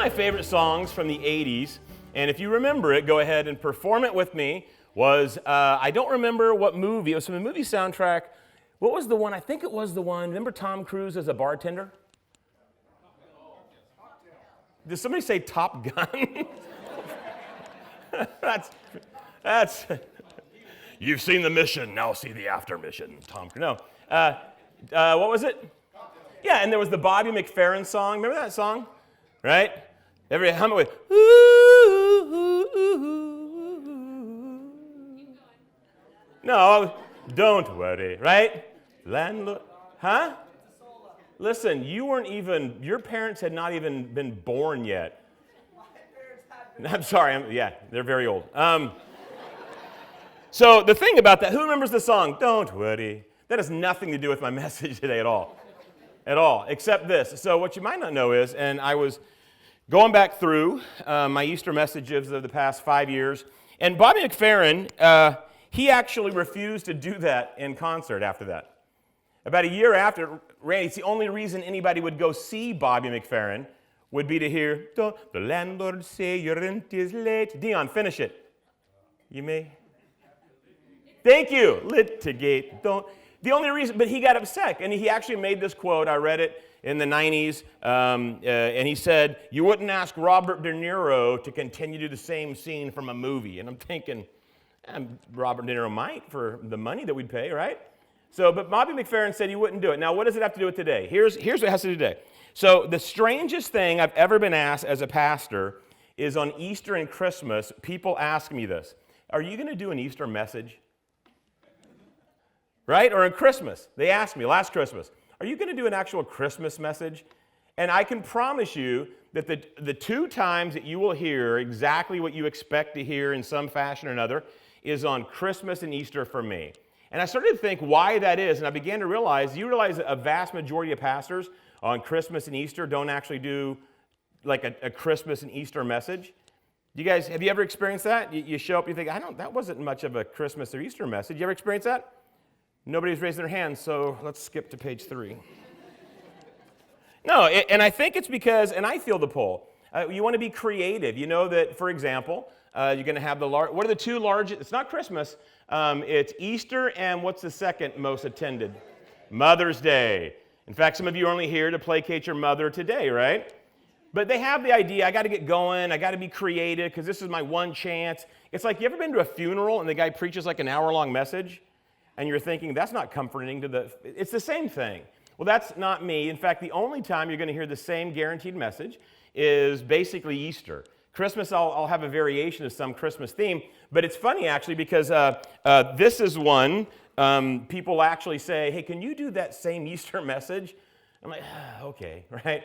my favorite songs from the 80s, and if you remember it, go ahead and perform it with me, was, I don't remember what movie, it was from the movie soundtrack. What was the one? I think it was the one, remember Tom Cruise as a bartender? Did somebody say Top Gun? that's, you've seen the mission, now see the after mission, Tom Cruise. No, what was it? Yeah, and there was the Bobby McFerrin song. Remember that song? Right? Every hum it with, ooh, ooh, ooh, ooh. No, don't worry, right? Landlord, huh? Listen, your parents had not even been born yet. I'm sorry, yeah, they're very old. So the thing about that, who remembers the song, Don't Worry? That has nothing to do with my message today at all, except this. So what you might not know is, and I was going back through my Easter messages of the past 5 years, and Bobby McFerrin, he actually refused to do that in concert after that. About a year after, Randy, it's the only reason anybody would go see Bobby McFerrin would be to hear, the landlord say your rent is late. Dion, finish it. You may. Thank you. Litigate. Don't. The only reason, but he got upset, and he actually made this quote. I read it in the 90s, and he said, you wouldn't ask Robert De Niro to continue to do the same scene from a movie. And I'm thinking, Robert De Niro might for the money that we'd pay, right? So, but Bobby McFerrin said he wouldn't do it. Now, what does it have to do with today? Here's what it has to do today. So, the strangest thing I've ever been asked as a pastor is on Easter and Christmas, people ask me this. Are you going to do an Easter message? Right? Or in Christmas, they asked me last Christmas, are you going to do an actual Christmas message? And I can promise you that the two times that you will hear exactly what you expect to hear in some fashion or another is on Christmas and Easter for me. And I started to think why that is, and I began to realize, that a vast majority of pastors on Christmas and Easter don't actually do like a Christmas and Easter message. Have you ever experienced that? You show up, you think, that wasn't much of a Christmas or Easter message. You ever experienced that? Nobody's raising their hands, so let's skip to page 3. No, and I think it's because, and I feel the pull, you want to be creative. You know that, for example, you're going to have what are the two largest, it's not Christmas, it's Easter, and what's the second most attended? Mother's Day. In fact, some of you are only here to placate your mother today, right? But they have the idea, I got to get going, I got to be creative, because this is my one chance. It's like, you ever been to a funeral, and the guy preaches like an hour-long message? And you're thinking, that's not comforting it's the same thing. Well, that's not me. In fact, the only time you're going to hear the same guaranteed message is basically Easter. Christmas, I'll have a variation of some Christmas theme, but it's funny actually because this is one people actually say, hey, can you do that same Easter message? I'm like, okay, right?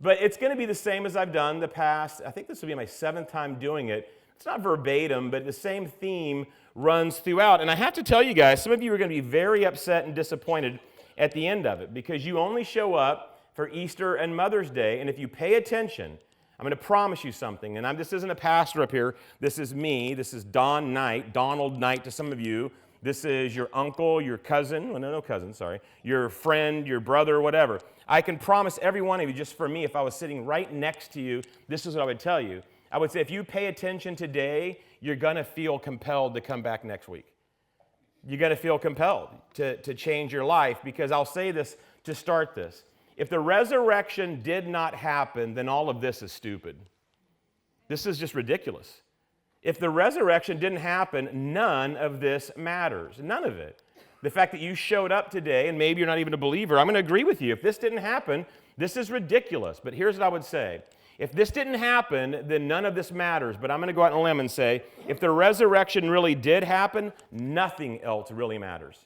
But it's going to be the same as I've done the past. I think this will be my 7th time doing it. It's not verbatim, but the same theme runs throughout. And I have to tell you guys, some of you are going to be very upset and disappointed at the end of it because you only show up for Easter and Mother's Day. And if you pay attention, I'm going to promise you something. And this isn't a pastor up here. This is me. This is Donald Knight to some of you. This is your uncle, your cousin. Well, no cousin, sorry. Your friend, your brother, whatever. I can promise every one of you, just for me, if I was sitting right next to you, this is what I would tell you. I would say if you pay attention today, you're going to feel compelled to come back next week. You're going to feel compelled to change your life because I'll say this to start this. If the resurrection did not happen, then all of this is stupid. This is just ridiculous. If the resurrection didn't happen, none of this matters. None of it. The fact that you showed up today, and maybe you're not even a believer, I'm going to agree with you. If this didn't happen, this is ridiculous. But here's what I would say. If this didn't happen, then none of this matters. But I'm going to go out on a limb and say, if the resurrection really did happen, nothing else really matters.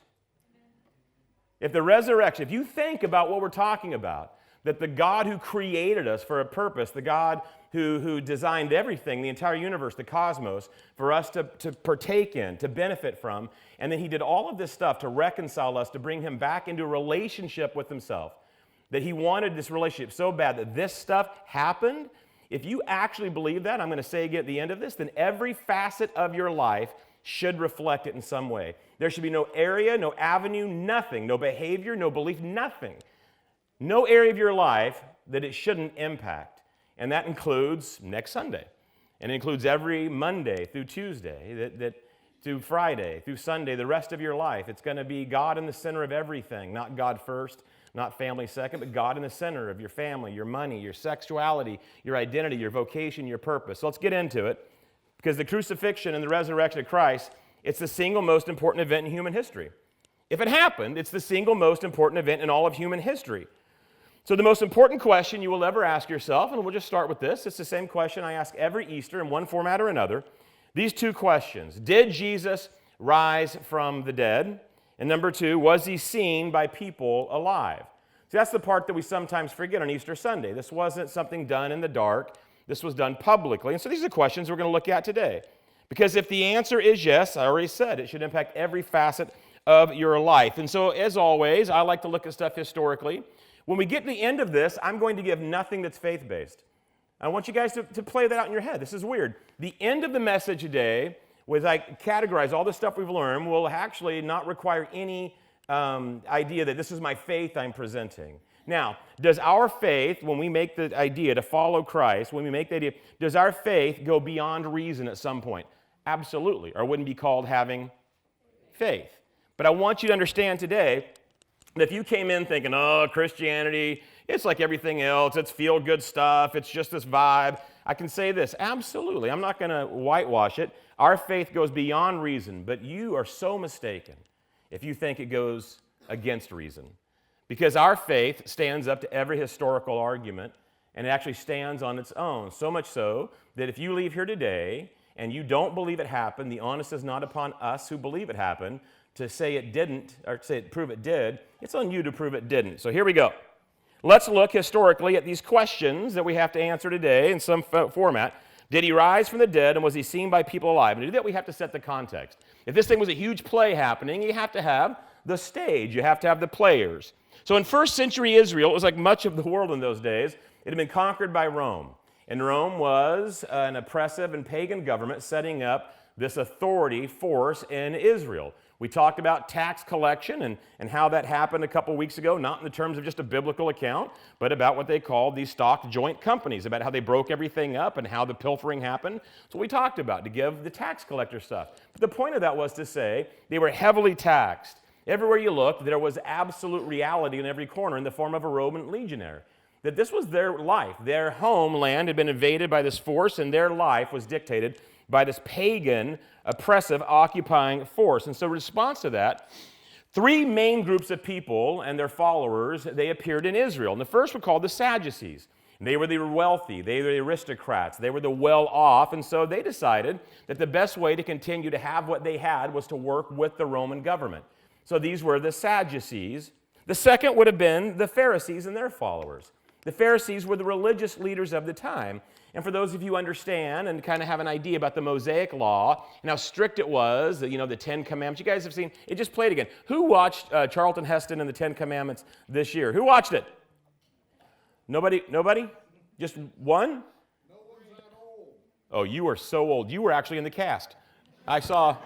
If the resurrection, if you think about what we're talking about, that the God who created us for a purpose, the God who designed everything, the entire universe, the cosmos, for us to partake in, to benefit from, and then he did all of this stuff to reconcile us, to bring him back into a relationship with himself. That he wanted this relationship so bad that this stuff happened. If you actually believe that, I'm going to say again at the end of this, then every facet of your life should reflect it in some way. There should be no area, no avenue, nothing, no behavior, no belief, nothing. No area of your life that it shouldn't impact. And that includes next Sunday. And it includes every Monday through Tuesday, through Friday, through Sunday, the rest of your life. It's going to be God in the center of everything, not God first, not family second, but God in the center of your family, your money, your sexuality, your identity, your vocation, your purpose. So let's get into it, because the crucifixion and the resurrection of Christ, it's the single most important event in human history. If it happened, it's the single most important event in all of human history. So the most important question you will ever ask yourself, and we'll just start with this, it's the same question I ask every Easter in one format or another. These two questions: did Jesus rise from the dead? And number two, was he seen by people alive? See, that's the part that we sometimes forget on Easter Sunday. This wasn't something done in the dark. This was done publicly. And so these are the questions we're going to look at today. Because if the answer is yes, I already said, it should impact every facet of your life. And so, as always, I like to look at stuff historically. When we get to the end of this, I'm going to give nothing that's faith-based. I want you guys to play that out in your head. This is weird. The end of the message today, as I categorize all the stuff we've learned, will actually not require any idea that this is my faith I'm presenting. Now, does our faith, when we make the idea to follow Christ, when we make the idea, does our faith go beyond reason at some point? Absolutely, or it wouldn't be called having faith. But I want you to understand today that if you came in thinking, oh, Christianity, it's like everything else, it's feel-good stuff, it's just this vibe, I can say this, absolutely, I'm not going to whitewash it. Our faith goes beyond reason, but you are so mistaken if you think it goes against reason. Because our faith stands up to every historical argument, and it actually stands on its own, so much so that if you leave here today and you don't believe it happened, the onus is not upon us who believe it happened to say it didn't, or prove it did. It's on you to prove it didn't. So here we go. Let's look historically at these questions that we have to answer today in some format. Did he rise from the dead, and was he seen by people alive? And to do that, we have to set the context. If this thing was a huge play happening, you have to have the stage. You have to have the players. So in first century Israel, it was like much of the world in those days, it had been conquered by Rome. And Rome was an oppressive and pagan government setting up this authority force in Israel. We talked about tax collection and how that happened a couple weeks ago, not in the terms of just a biblical account, but about what they called these stock joint companies, about how they broke everything up and how the pilfering happened. So we talked about to give the tax collector stuff. But the point of that was to say they were heavily taxed. Everywhere you looked, there was absolute reality in every corner in the form of a Roman legionnaire. That this was their life. Their homeland had been invaded by this force, and their life was dictated by this pagan, oppressive, occupying force. And so in response to that, three main groups of people and their followers, they appeared in Israel. And the first were called the Sadducees. They were the wealthy, they were the aristocrats, they were the well-off, and so they decided that the best way to continue to have what they had was to work with the Roman government. So these were the Sadducees. The second would have been the Pharisees and their followers. The Pharisees were the religious leaders of the time. And for those of you who understand and kind of have an idea about the Mosaic Law and how strict it was, the Ten Commandments, you guys have seen, it just played again. Who watched Charlton Heston and the Ten Commandments this year? Who watched it? Nobody? Just one? No one's that old. Oh, you are so old. You were actually in the cast. I saw.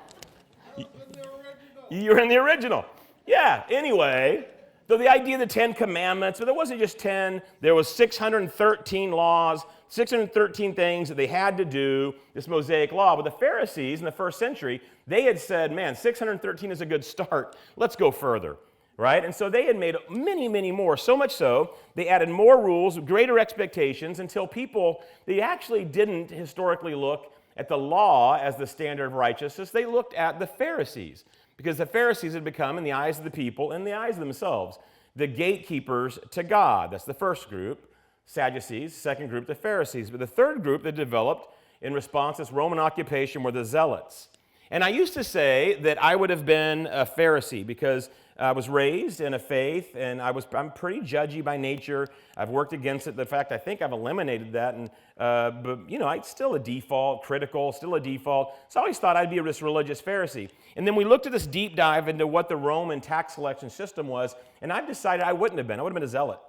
I was in the original. You were in the original. Yeah, anyway. So the idea of the Ten Commandments, but there wasn't just 10. There was 613 laws, 613 things that they had to do, this Mosaic Law. But the Pharisees in the first century, they had said, man, 613 is a good start. Let's go further, right? And so they had made many, many more, so much so, they added more rules, greater expectations, until people, they actually didn't historically look at the law as the standard of righteousness. They looked at the Pharisees. Because the Pharisees had become, in the eyes of the people, in the eyes of themselves, the gatekeepers to God. That's the first group, Sadducees. Second group, the Pharisees. But the third group that developed in response to this Roman occupation were the Zealots. And I used to say that I would have been a Pharisee because I was raised in a faith, and I'm pretty judgy by nature. I've worked against it. The fact, I think I've eliminated that, but it's still a default, critical, still a default. So I always thought I'd be this religious Pharisee. And then we looked at this deep dive into what the Roman tax collection system was, and I've decided I wouldn't have been. I would have been a zealot.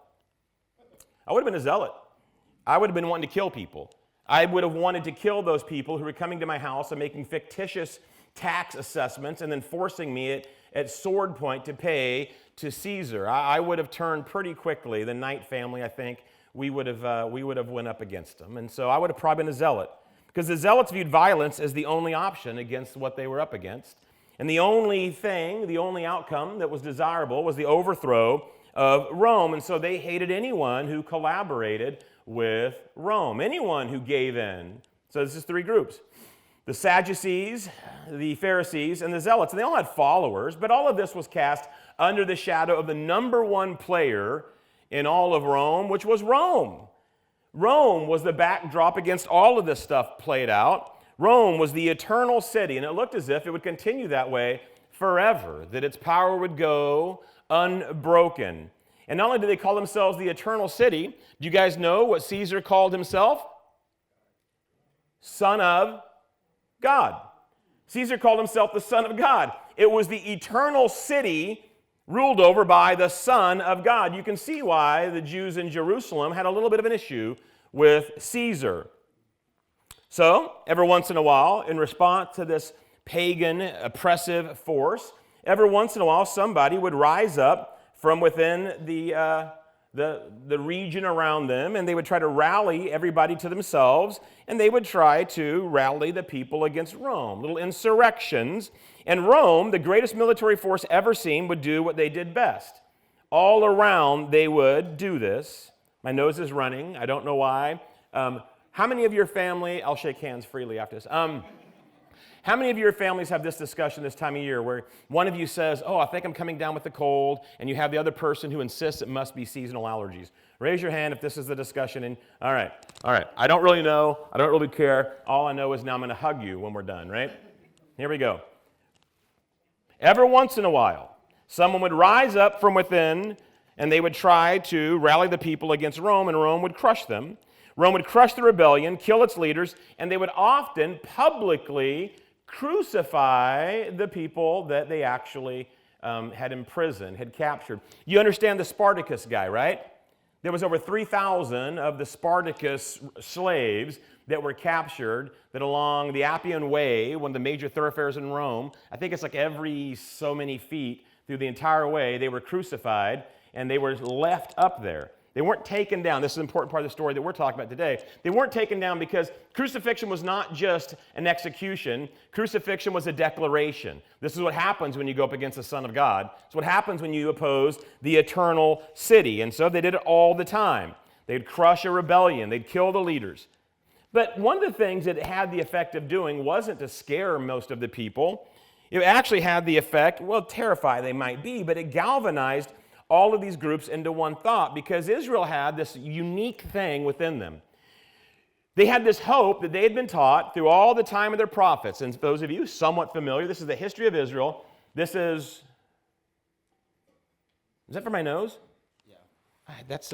I would have been a zealot. I would have been wanting to kill people. I would have wanted to kill those people who were coming to my house and making fictitious tax assessments and then forcing me at sword point to pay to Caesar. I would have turned pretty quickly. The Knight family, I think, we would have went up against them. And so I would have probably been a zealot, because the zealots viewed violence as the only option against what they were up against. And the only outcome that was desirable was the overthrow of Rome. And so they hated anyone who collaborated with Rome, anyone who gave in. So this is three groups: the Sadducees, the Pharisees, and the Zealots. And they all had followers, but all of this was cast under the shadow of the number one player in all of Rome, which was Rome. Rome was the backdrop against all of this stuff played out. Rome was the eternal city, and it looked as if it would continue that way forever, that its power would go unbroken. And not only did they call themselves the eternal city, do you guys know what Caesar called himself? Son of God. Caesar called himself the Son of God. It was the eternal city ruled over by the Son of God. You can see why the Jews in Jerusalem had a little bit of an issue with Caesar. So, every once in a while, in response to this pagan oppressive force, every once in a while somebody would rise up from within the region around them, and they would try to rally everybody to themselves, and they would try to rally the people against Rome, little insurrections. And Rome, the greatest military force ever seen, would do what they did best. All around, they would do this. My nose is running. I don't know why. How many of your family, I'll shake hands freely after this. How many of your families have this discussion this time of year where one of you says, oh, I think I'm coming down with a cold, and you have the other person who insists it must be seasonal allergies? Raise your hand if this is the discussion. And all right. I don't really know. I don't really care. All I know is now I'm going to hug you when we're done, right? Here we go. Every once in a while, someone would rise up from within, and they would try to rally the people against Rome, and Rome would crush them. Rome would crush the rebellion, kill its leaders, and they would often publicly crucify the people that they actually had imprisoned, had captured. You understand the Spartacus guy, right? There was over 3,000 of the Spartacus slaves that were captured, that along the Appian Way, one of the major thoroughfares in Rome, I think it's like every so many feet through the entire way, they were crucified, and they were left up there. They weren't taken down. This is an important part of the story that we're talking about today. They weren't taken down because crucifixion was not just an execution. Crucifixion was a declaration. This is what happens when you go up against the Son of God. It's what happens when you oppose the eternal city. And so they did it all the time. They'd crush a rebellion. They'd kill the leaders. But one of the things that it had the effect of doing wasn't to scare most of the people. It actually had the effect, well, terrify they might be, but it galvanized all of these groups into one thought, because Israel had this unique thing within them. They had this hope that they had been taught through all the time of their prophets. And those of you somewhat familiar, this is the history of Israel. Is that for my nose? Yeah. That's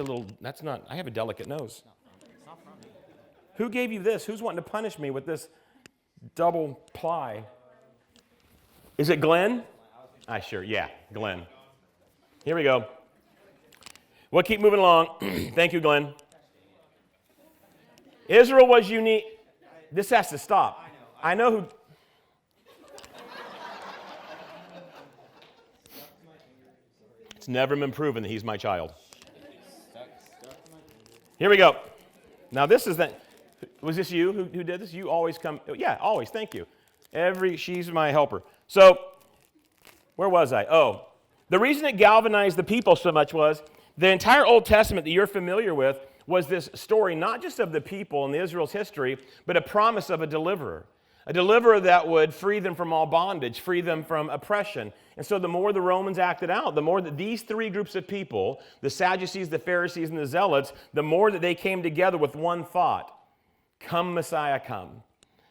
not, I have a delicate nose. It's not from me. Who gave you this? Who's wanting to punish me with this double ply? Is it Glenn? Yeah, Glenn. Here we go. We'll keep moving along. Thank you, Glenn. Israel was unique. This has to stop. I know who. It's never been proven that he's my child. Here we go. Now this is that. Was this you who did this? You always come. Yeah, always. Thank you. She's my helper. So, where was I? Oh. The reason it galvanized the people so much was the entire Old Testament that you're familiar with was this story, not just of the people in Israel's history, but a promise of a deliverer that would free them from all bondage, free them from oppression. And so the more the Romans acted out, the more that these three groups of people, the Sadducees, the Pharisees, and the Zealots, the more that they came together with one thought: come, Messiah, come.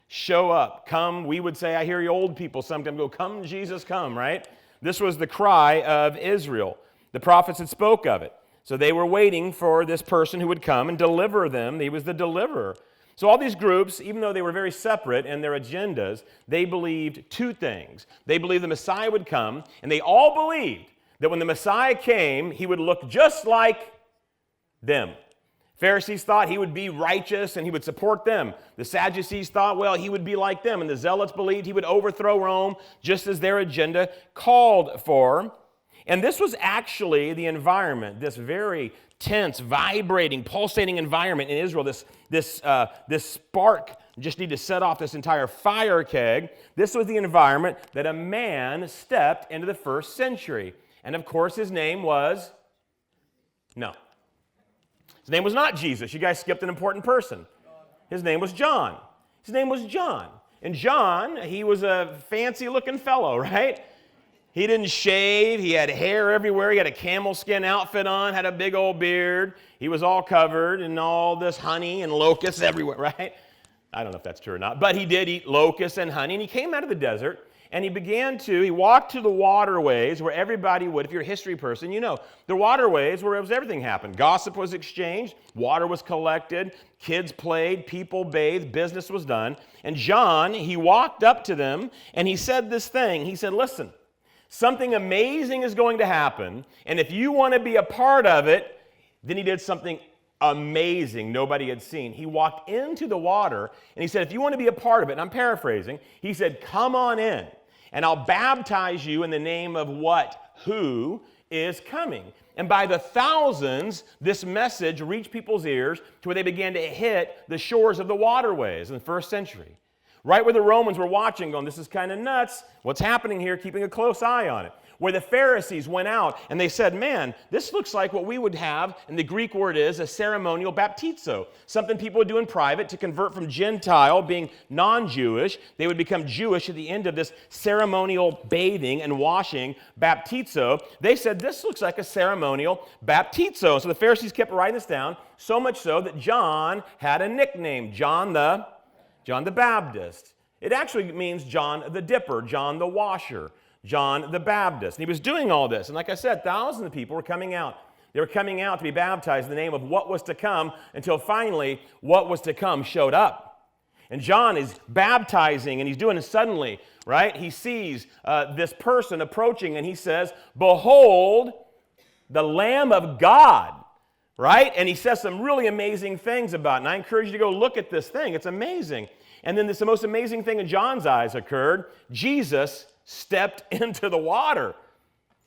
Show up. Come, we would say, I hear you old people sometimes go, come, Jesus, come, right? This was the cry of Israel. The prophets had spoke of it. So they were waiting for this person who would come and deliver them. He was the deliverer. So all these groups, even though they were very separate in their agendas, they believed two things. They believed the Messiah would come, and they all believed that when the Messiah came, he would look just like them. Pharisees thought he would be righteous and he would support them. The Sadducees thought, well, he would be like them. And the Zealots believed he would overthrow Rome just as their agenda called for. And this was actually the environment, this very tense, vibrating, pulsating environment in Israel, this spark just need to set off this entire fire keg. This was the environment that a man stepped into the first century. And of course, his name was, no. His name was not Jesus. You guys skipped an important person. His name was John. His name was John. And John, he was a fancy-looking fellow, right? He didn't shave. He had hair everywhere. He had a camel skin outfit on, had a big old beard. He was all covered in all this honey and locusts everywhere, right? I don't know if that's true or not, but he did eat locusts and honey, and he came out of the desert, and he walked to the waterways where everybody would, if you're a history person, you know, the waterways where everything happened. Gossip was exchanged, water was collected, kids played, people bathed, business was done. And John, he walked up to them, and he said this thing. He said, listen, something amazing is going to happen, and if you want to be a part of it, then he did something amazing nobody had seen. He walked into the water, and he said, if you want to be a part of it, and I'm paraphrasing, he said, come on in, and I'll baptize you in the name of who is coming. And by the thousands, this message reached people's ears to where they began to hit the shores of the waterways in the first century. Right where the Romans were watching, going, this is kind of nuts. What's happening here? Keeping a close eye on it. Where the Pharisees went out and they said, man, this looks like what we would have, and the Greek word is a ceremonial baptizo, something people would do in private to convert from Gentile, being non-Jewish. They would become Jewish at the end of this ceremonial bathing and washing, baptizo. They said, this looks like a ceremonial baptizo. So the Pharisees kept writing this down, so much so that John had a nickname, John the Baptist. It actually means John the Dipper, John the Washer, John the Baptist. And he was doing all this. And like I said, thousands of people were coming out. They were coming out to be baptized in the name of what was to come, until finally what was to come showed up. And John is baptizing, and he's doing it suddenly, right? He sees this person approaching, and he says, behold, the Lamb of God. Right? And he says some really amazing things about it. And I encourage you to go look at this thing. It's amazing. And then the most amazing thing in John's eyes occurred. Jesus stepped into the water.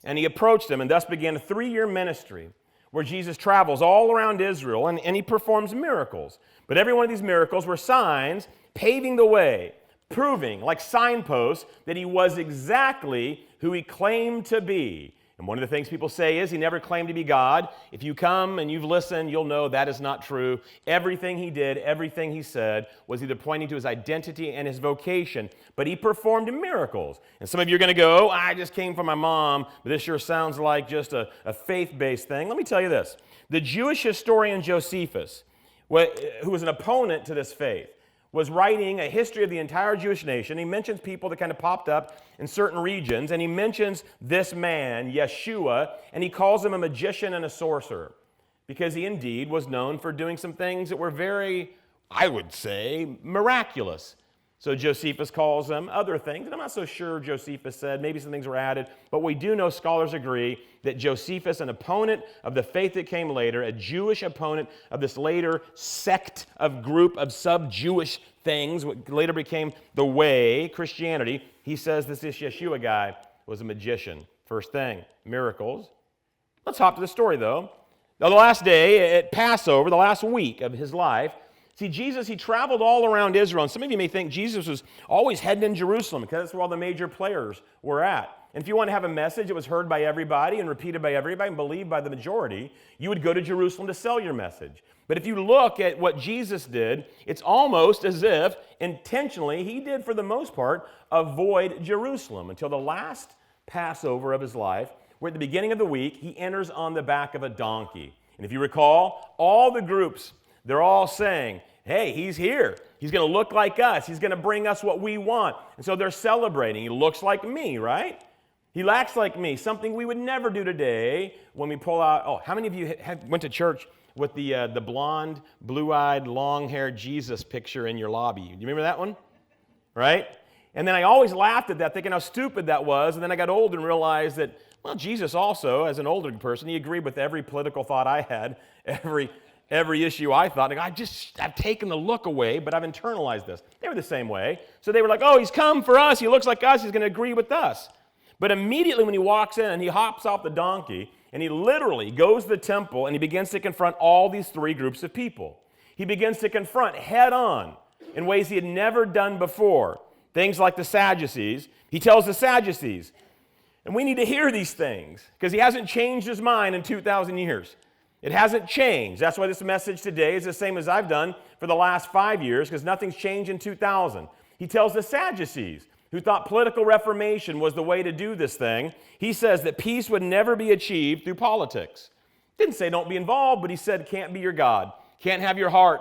And he approached him, and thus began a 3-year ministry where Jesus travels all around Israel, and he performs miracles. But every one of these miracles were signs paving the way, proving, like signposts, that he was exactly who he claimed to be. And one of the things people say is he never claimed to be God. If you come and you've listened, you'll know that is not true. Everything he did, everything he said was either pointing to his identity and his vocation. But he performed miracles. And some of you are going to go, I just came from my mom, but this sure sounds like just a faith-based thing. Let me tell you this. The Jewish historian Josephus, who was an opponent to this faith, was writing a history of the entire Jewish nation. He mentions people that kind of popped up in certain regions, and he mentions this man, Yeshua, and he calls him a magician and a sorcerer, because he indeed was known for doing some things that were very, I would say, miraculous. So Josephus calls them other things, and I'm not so sure Josephus said, maybe some things were added, but we do know, scholars agree, that Josephus, an opponent of the faith that came later, a Jewish opponent of this later sect of group of sub-Jewish things, what later became the way, Christianity, he says this Yeshua guy was a magician. First thing, miracles. Let's hop to the story, though. Now, the last day at Passover, the last week of his life, see, Jesus, he traveled all around Israel, and some of you may think Jesus was always heading in Jerusalem because that's where all the major players were at. And if you want to have a message that was heard by everybody and repeated by everybody and believed by the majority, you would go to Jerusalem to sell your message. But if you look at what Jesus did, it's almost as if intentionally he did, for the most part, avoid Jerusalem until the last Passover of his life, where at the beginning of the week, he enters on the back of a donkey. And if you recall, all the groups, they're all saying, hey, he's here. He's going to look like us. He's going to bring us what we want. And so they're celebrating. He looks like me, right? He acts like me, something we would never do today when we pull out. How many of you went to church with the blonde, blue-eyed, long-haired Jesus picture in your lobby? Do you remember that one? Right? And then I always laughed at that, thinking how stupid that was. And then I got old and realized that, well, Jesus also, as an older person, he agreed with every political thought I had, every issue I thought. I've taken the look away, but I've internalized this. They were the same way. So they were like, oh, he's come for us. He looks like us. He's going to agree with us. But immediately when he walks in, he hops off the donkey, and he literally goes to the temple, and he begins to confront all these three groups of people. He begins to confront head on in ways he had never done before. Things like the Sadducees. He tells the Sadducees, and we need to hear these things because he hasn't changed his mind in 2,000 years. It hasn't changed. That's why this message today is the same as I've done for the last 5 years, because nothing's changed in 2000. He tells the Sadducees, who thought political reformation was the way to do this thing, he says that peace would never be achieved through politics. Didn't say don't be involved, but he said can't be your God, can't have your heart.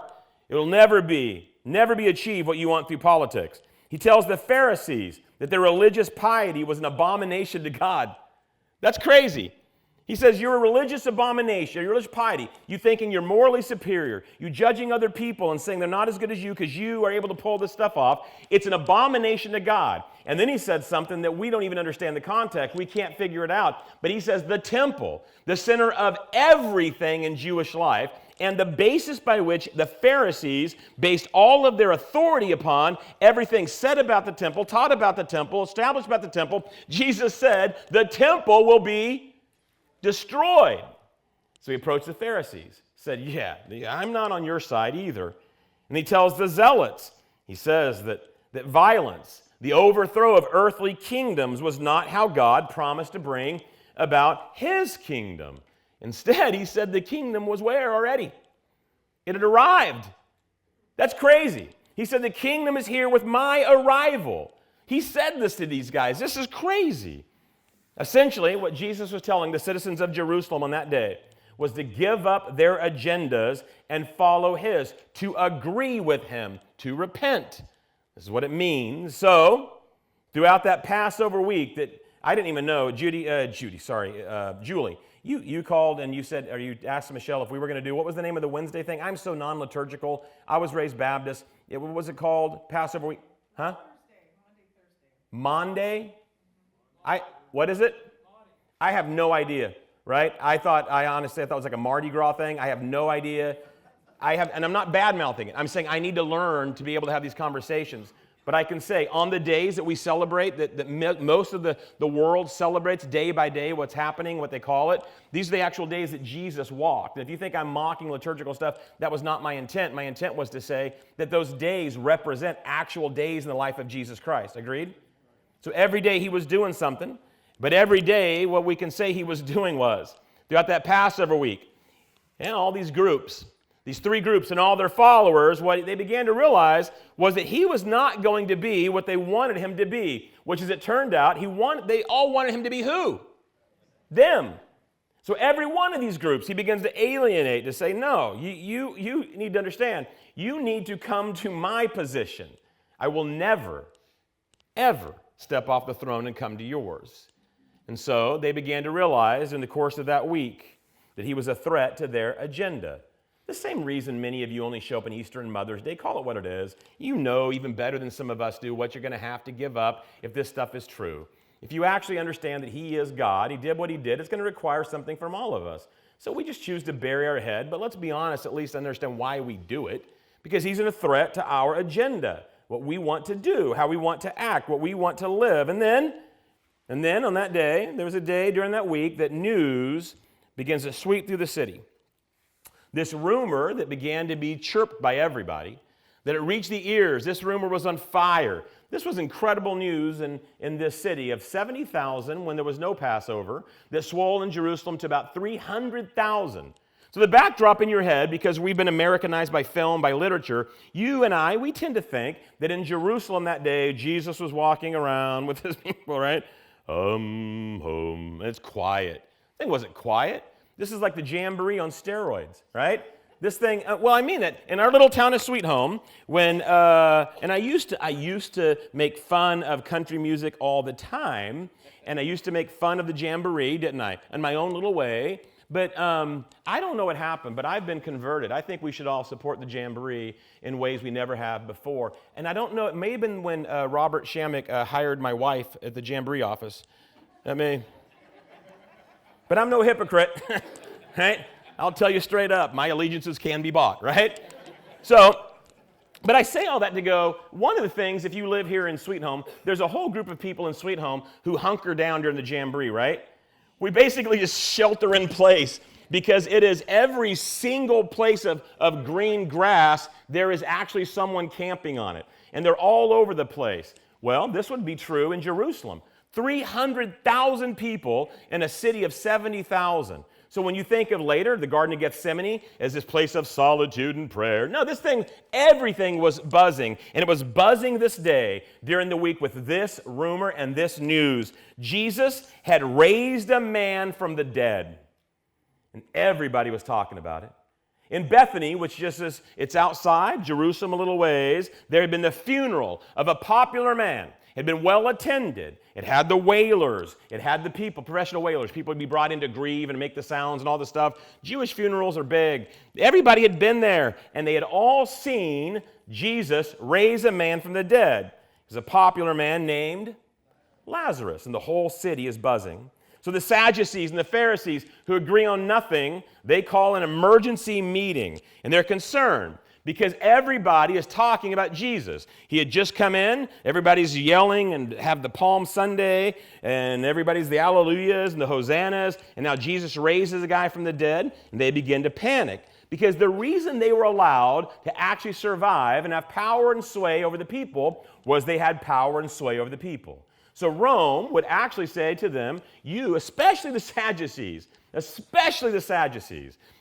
It will never be achieved what you want through politics. He tells the Pharisees that their religious piety was an abomination to God. That's crazy. He says you're a religious abomination, your religious piety. You thinking you're morally superior. You judging other people and saying they're not as good as you because you are able to pull this stuff off. It's an abomination to God. And then he said something that we don't even understand the context. We can't figure it out. But he says the temple, the center of everything in Jewish life, and the basis by which the Pharisees based all of their authority upon everything said about the temple, taught about the temple, established about the temple. Jesus said the temple will be destroyed. So he approached the Pharisees, said, yeah, I'm not on your side either. And he tells the Zealots, he says that violence, the overthrow of earthly kingdoms was not how God promised to bring about his kingdom. Instead, he said the kingdom was where already? It had arrived. That's crazy. He said the kingdom is here with my arrival. He said this to these guys. This is crazy. Essentially, what Jesus was telling the citizens of Jerusalem on that day was to give up their agendas and follow his, to agree with him, to repent. This is what it means. So, throughout that Passover week that I didn't even know, Julie, you called and you said, or you asked Michelle if we were going to do, what was the name of the Wednesday thing? I'm so non-liturgical. I was raised Baptist. What was it called? Passover week? Huh? Monday? What is it? I have no idea, right? I honestly thought it was like a Mardi Gras thing. I have no idea. And I'm not bad-mouthing it. I'm saying I need to learn to be able to have these conversations. But I can say on the days that we celebrate, that most of the world celebrates day by day what's happening, what they call it, these are the actual days that Jesus walked. And if you think I'm mocking liturgical stuff, that was not my intent. My intent was to say that those days represent actual days in the life of Jesus Christ. Agreed? So every day he was doing something, but every day what we can say he was doing was, throughout that Passover week, and all these groups, these three groups and all their followers, what they began to realize was that he was not going to be what they wanted him to be, which as it turned out, they all wanted him to be who? Them. So every one of these groups, he begins to alienate, to say, no, you need to understand, you need to come to my position. I will never, ever step off the throne and come to yours. And so they began to realize in the course of that week that he was a threat to their agenda. The same reason many of you only show up on Easter and Mother's Day. Call it what it is. You know even better than some of us do what you're going to have to give up if this stuff is true. If you actually understand that he is God, he did what he did, it's going to require something from all of us. So we just choose to bury our head, but let's be honest, at least understand why we do it. Because he's a threat to our agenda, what we want to do, how we want to act, what we want to live. And then on that day, there was a day during that week that news begins to sweep through the city. This rumor that began to be chirped by everybody, that it reached the ears, this rumor was on fire. This was incredible news in this city of 70,000 when there was no Passover, that swelled in Jerusalem to about 300,000. So the backdrop in your head, because we've been Americanized by film, by literature, you and I, we tend to think that in Jerusalem that day, Jesus was walking around with his people, right? And it's quiet. It wasn't quiet. This is like the Jamboree on steroids, right? This thing, well, I mean it. In our little town of Sweet Home, and I used to make fun of country music all the time, and I used to make fun of the Jamboree, didn't I? In my own little way. But I don't know what happened, but I've been converted. I think we should all support the Jamboree in ways we never have before. And I don't know, it may have been when Robert Shamik hired my wife at the Jamboree office. But I'm no hypocrite, right? I'll tell you straight up, my allegiances can be bought, right? So But I say all that to go, one of the things, if you live here in Sweet Home, there's a whole group of people in Sweet Home who hunker down during the Jamboree, right? We basically just shelter in place because it is every single place of green grass, there is actually someone camping on it. And they're all over the place. Well, this would be true in Jerusalem. 300,000 people in a city of 70,000. So when you think of later, the Garden of Gethsemane as this place of solitude and prayer, no, this thing, everything was buzzing. And it was buzzing this day during the week with this rumor and this news. Jesus had raised a man from the dead. And everybody was talking about it. In Bethany, which just is, it's outside Jerusalem a little ways, there had been the funeral of a popular man. It had been well attended. It had the wailers. It had the people, professional wailers. People would be brought in to grieve and make the sounds and all this stuff. Jewish funerals are big. Everybody had been there, and they had all seen Jesus raise a man from the dead. It was a popular man named Lazarus, and the whole city is buzzing. So the Sadducees and the Pharisees, who agree on nothing, they call an emergency meeting, and they're concerned because everybody is talking about Jesus. He had just come in, everybody's yelling and have the Palm Sunday, and everybody's the Alleluias and the Hosannas, and now Jesus raises a guy from the dead, and they begin to panic. Because the reason they were allowed to actually survive and have power and sway over the people was they had power and sway over the people. So Rome would actually say to them, you, especially the Sadducees,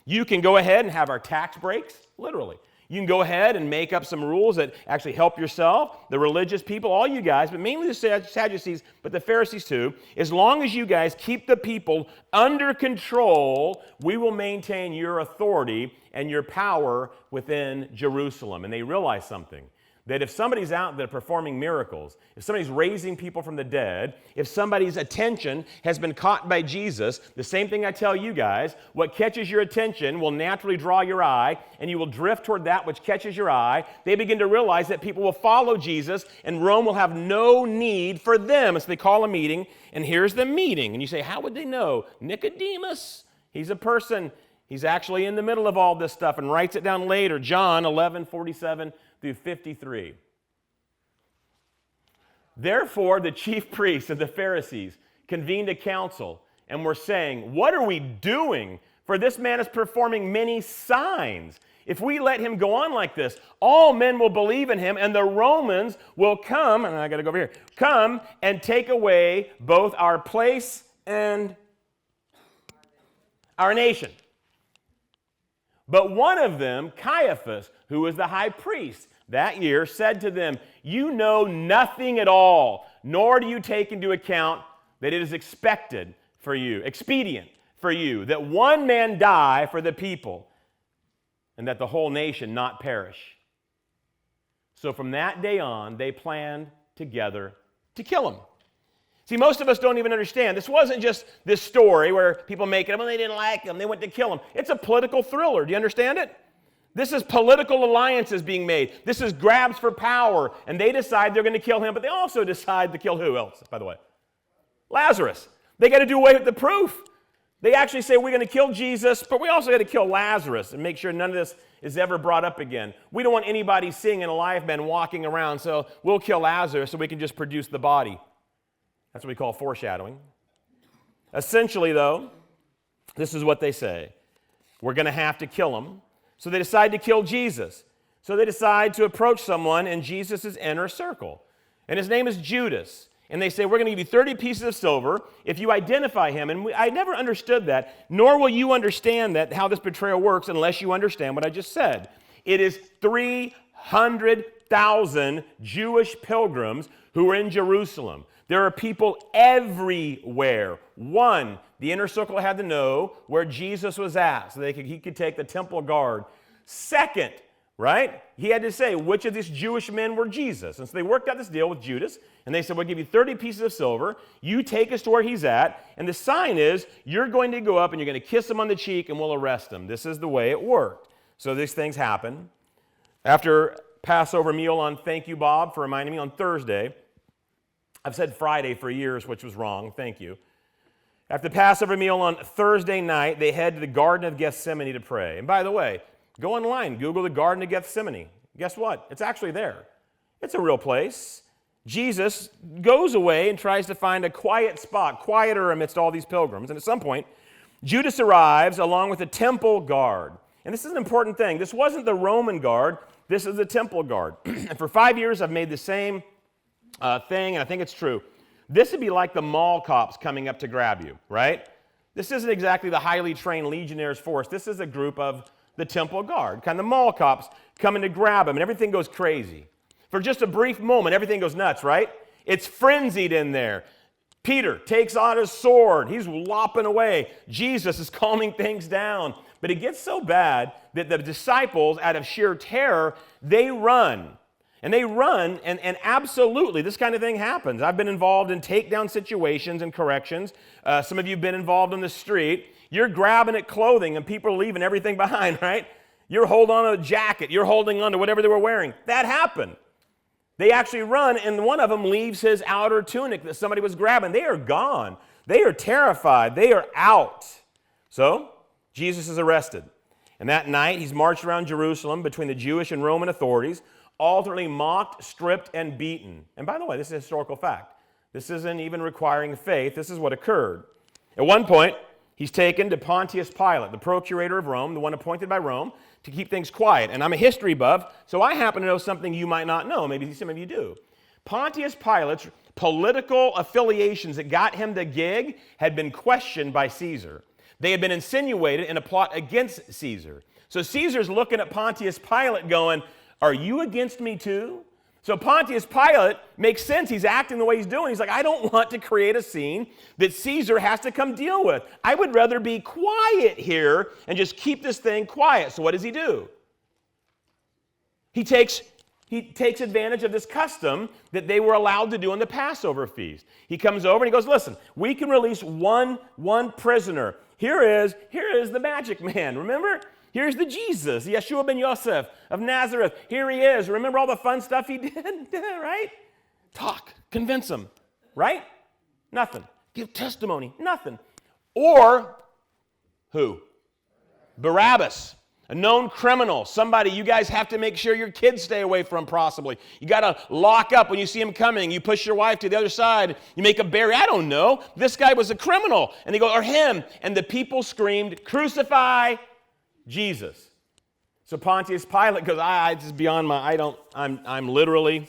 you can go ahead and have our tax breaks, literally. You can go ahead and make up some rules that actually help yourself, the religious people, all you guys, but mainly the Sadducees, but the Pharisees too. As long as you guys keep the people under control, we will maintain your authority and your power within Jerusalem. And they realize something. That if somebody's out there performing miracles, if somebody's raising people from the dead, if somebody's attention has been caught by Jesus, the same thing I tell you guys, what catches your attention will naturally draw your eye, and you will drift toward that which catches your eye. They begin to realize that people will follow Jesus, and Rome will have no need for them. So they call a meeting, and here's the meeting. And you say, how would they know? Nicodemus, he's a person. He's actually in the middle of all this stuff and writes it down later. John 11:47 through 53. Therefore, the chief priests and the Pharisees convened a council and were saying, what are we doing? For this man is performing many signs. If we let him go on like this, all men will believe in him, and the Romans will come, and I got to go over here, come and take away both our place and our nation. But one of them, Caiaphas, who was the high priest that year, said to them, you know nothing at all, nor do you take into account that it is expedient for you, that one man die for the people, and that the whole nation not perish. So from that day on, they planned together to kill him. See, most of us don't even understand. This wasn't just this story where people make it up, well, they didn't like him, they went to kill him. It's a political thriller. Do you understand it? This is political alliances being made. This is grabs for power, and they decide they're going to kill him, but they also decide to kill who else, by the way? Lazarus. They got to do away with the proof. They actually say, we're going to kill Jesus, but we also got to kill Lazarus and make sure none of this is ever brought up again. We don't want anybody seeing an alive man walking around, so we'll kill Lazarus so we can just produce the body. That's what we call foreshadowing. Essentially, though, this is what they say. We're going to have to kill him. So they decide to kill Jesus. So they decide to approach someone in Jesus' inner circle. And his name is Judas. And they say, we're going to give you 30 pieces of silver if you identify him. And I never understood that, nor will you understand that, how this betrayal works, unless you understand what I just said. It is 300,000 Jewish pilgrims who are in Jerusalem. There are people everywhere. One, the inner circle had to know where Jesus was at so he could take the temple guard. Second, right, he had to say which of these Jewish men were Jesus. And so they worked out this deal with Judas, and they said, we'll give you 30 pieces of silver. You take us to where he's at, and the sign is you're going to go up and you're going to kiss him on the cheek and we'll arrest him. This is the way it worked. So these things happen. After Passover meal on, thank you, Bob, for reminding me, on Thursday, I've said Friday for years, which was wrong. Thank you. After the Passover meal on Thursday night, they head to the Garden of Gethsemane to pray. And by the way, go online, Google the Garden of Gethsemane. Guess what? It's actually there. It's a real place. Jesus goes away and tries to find a quiet spot, quieter amidst all these pilgrims. And at some point, Judas arrives along with the temple guard. And this is an important thing. This wasn't the Roman guard. This is the temple guard. And for 5 years, I've made the same thing, and I think it's true. This would be like the mall cops coming up to grab you, right? This isn't exactly the highly trained legionnaires force. This is a group of the temple guard, kind of mall cops coming to grab him, and everything goes crazy. For just a brief moment, everything goes nuts, right? It's frenzied in there. Peter takes out his sword. He's lopping away. Jesus is calming things down. But it gets so bad that the disciples, out of sheer terror, they run. And they run, and absolutely, this kind of thing happens. I've been involved in takedown situations and corrections. Some of you have been involved on the street. You're grabbing at clothing, and people are leaving everything behind, right? You're holding on to a jacket. You're holding on to whatever they were wearing. That happened. They actually run, and one of them leaves his outer tunic that somebody was grabbing. They are gone. They are terrified. They are out. So, Jesus is arrested. And that night, he's marched around Jerusalem between the Jewish and Roman authorities, alternately mocked, stripped, and beaten. And by the way, this is a historical fact. This isn't even requiring faith. This is what occurred. At one point, he's taken to Pontius Pilate, the procurator of Rome, the one appointed by Rome, to keep things quiet. And I'm a history buff, so I happen to know something you might not know. Maybe some of you do. Pontius Pilate's political affiliations that got him the gig had been questioned by Caesar. They had been insinuated in a plot against Caesar. So Caesar's looking at Pontius Pilate going, are you against me too? So Pontius Pilate makes sense. He's acting the way he's doing. He's like, I don't want to create a scene that Caesar has to come deal with. I would rather be quiet here and just keep this thing quiet. So what does he do? He takes advantage of this custom that they were allowed to do on the Passover feast. He comes over and he goes, listen, we can release one prisoner. Here is the magic man. Remember? Here's the Jesus, Yeshua ben Yosef of Nazareth. Here he is. Remember all the fun stuff he did? Right? Talk. Convince him. Right? Nothing. Give testimony. Nothing. Or who? Barabbas, a known criminal. Somebody you guys have to make sure your kids stay away from possibly. You got to lock up when you see him coming. You push your wife to the other side. You make a barrier. I don't know. This guy was a criminal. And they go, or him. And the people screamed, crucify Jesus. So Pontius Pilate goes, this is beyond I'm literally